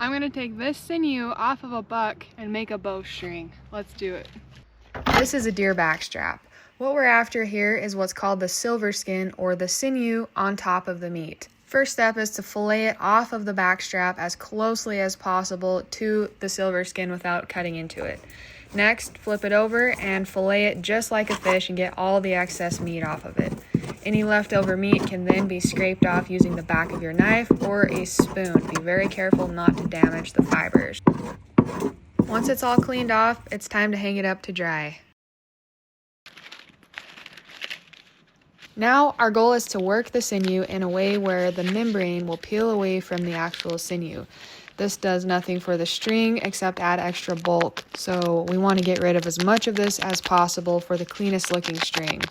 I'm gonna take this sinew off of a buck and make a bowstring. Let's do it. This is a deer backstrap. What we're after here is what's called the silver skin, or the sinew on top of the meat. First step is to fillet it off of the backstrap as closely as possible to the silver skin without cutting into it. Next, flip it over and fillet it just like a fish and get all the excess meat off of it. Any leftover meat can then be scraped off using the back of your knife or a spoon. Be very careful not to damage the fibers. Once it's all cleaned off, it's time to hang it up to dry. Now our goal is to work the sinew in a way where the membrane will peel away from the actual sinew. This does nothing for the string except add extra bulk, so we want to get rid of as much of this as possible for the cleanest looking string.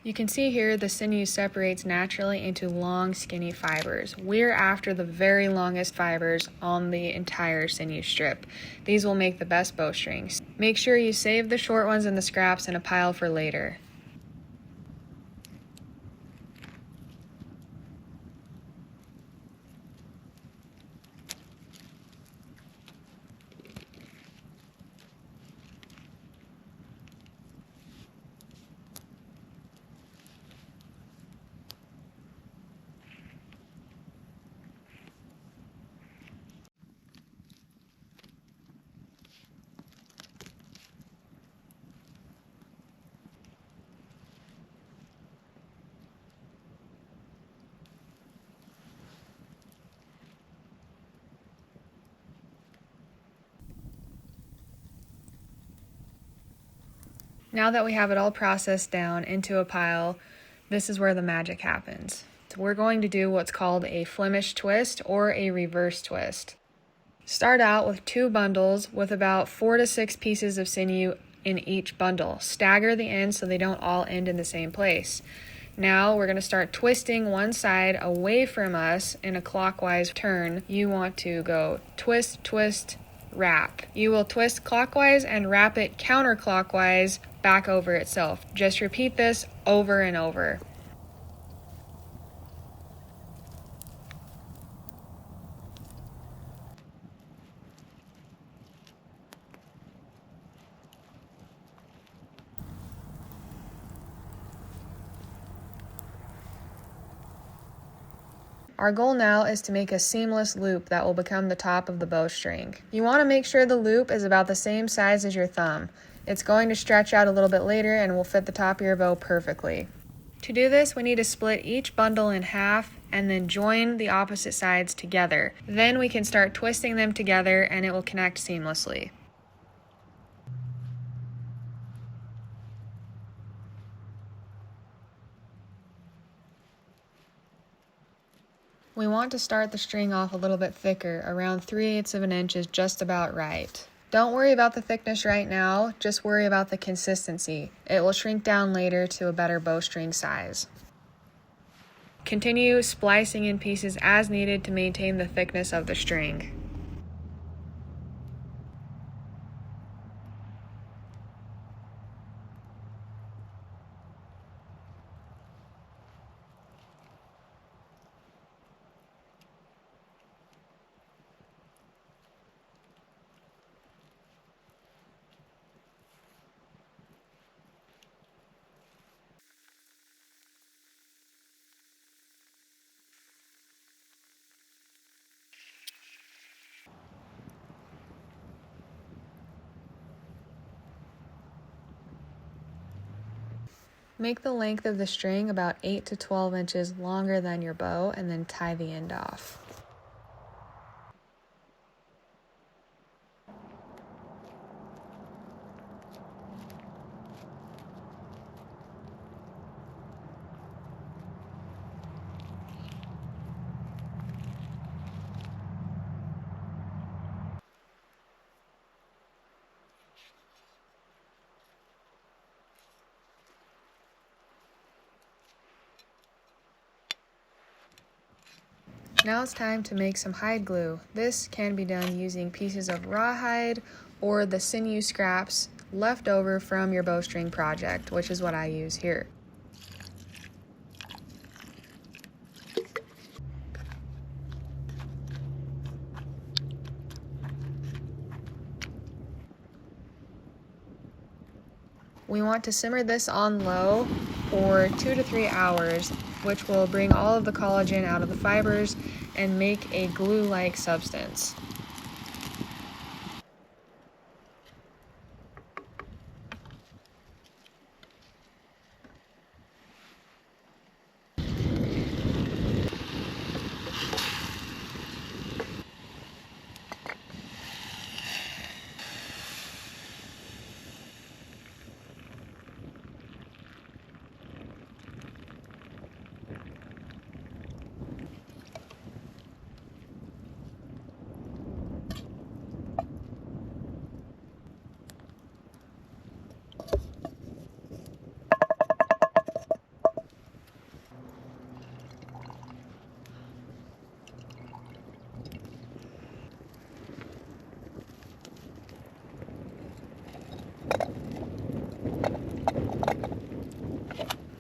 You can see here the sinew separates naturally into long, skinny fibers. We're after the very longest fibers on the entire sinew strip. These will make the best bowstrings. Make sure you save the short ones and the scraps in a pile for later. Now that we have it all processed down into a pile, this is where the magic happens. So we're going to do what's called a Flemish twist or a reverse twist. Start out with 2 bundles with about 4 to 6 pieces of sinew in each bundle. Stagger the ends so they don't all end in the same place. Now we're going to start twisting one side away from us in a clockwise turn. You want to go twist, twist, wrap. You will twist clockwise and wrap it counterclockwise back over itself. Just repeat this over and over. Our goal now is to make a seamless loop that will become the top of the bowstring. You want to make sure the loop is about the same size as your thumb. It's going to stretch out a little bit later and will fit the top of your bow perfectly. To do this, we need to split each bundle in half and then join the opposite sides together. Then we can start twisting them together and it will connect seamlessly. We want to start the string off a little bit thicker, around 3/8 of an inch is just about right. Don't worry about the thickness right now, just worry about the consistency. It will shrink down later to a better bowstring size. Continue splicing in pieces as needed to maintain the thickness of the string. Make the length of the string about 8 to 12 inches longer than your bow and then tie the end off. Now it's time to make some hide glue. This can be done using pieces of rawhide or the sinew scraps left over from your bowstring project, which is what I use here. We want to simmer this on low for 2 to 3 hours, which will bring all of the collagen out of the fibers and make a glue-like substance.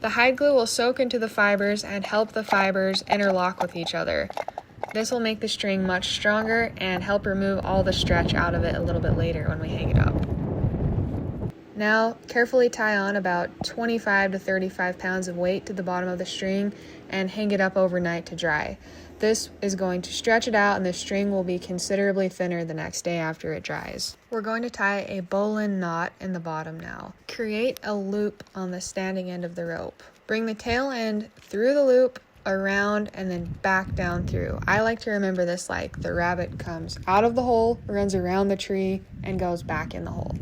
The hide glue will soak into the fibers and help the fibers interlock with each other. This will make the string much stronger and help remove all the stretch out of it a little bit later when we hang it up. Now, carefully tie on about 25 to 35 pounds of weight to the bottom of the string and hang it up overnight to dry. This is going to stretch it out and the string will be considerably thinner the next day after it dries. We're going to tie a bowline knot in the bottom now. Create a loop on the standing end of the rope. Bring the tail end through the loop, around, and then back down through. I like to remember this like the rabbit comes out of the hole, runs around the tree, and goes back in the hole.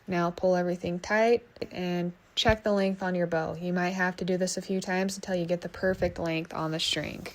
Now pull everything tight and check the length on your bow. You might have to do this a few times until you get the perfect length on the string.